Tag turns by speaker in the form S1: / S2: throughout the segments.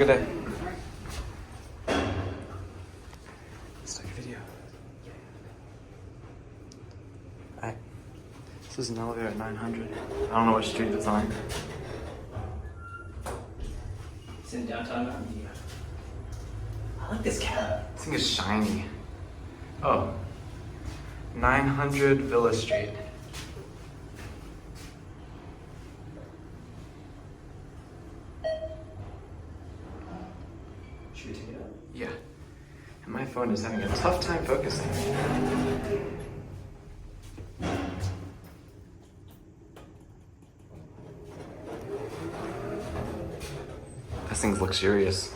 S1: a good day. Let's take a video. Alright. This is an elevator at 900. I don't know what street it's on.
S2: It's in downtown Mountain View. I like this cab.
S1: This thing is shiny. Oh. 900 Villa Street.
S2: Should we take it out?
S1: Yeah. And my phone is having a tough time focusing. This thing's luxurious.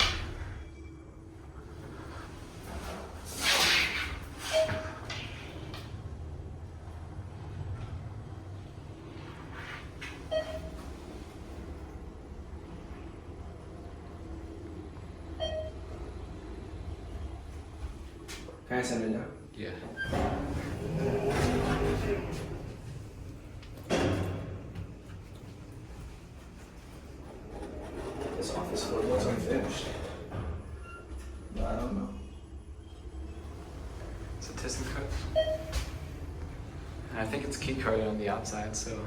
S2: Can I send it now?
S1: Yeah.
S2: This office floor looks unfinished. But I don't know.
S1: It's a ThyssenKrupp. And I think it's key carded on the outside, so.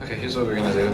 S1: Okay, here's what we're gonna do.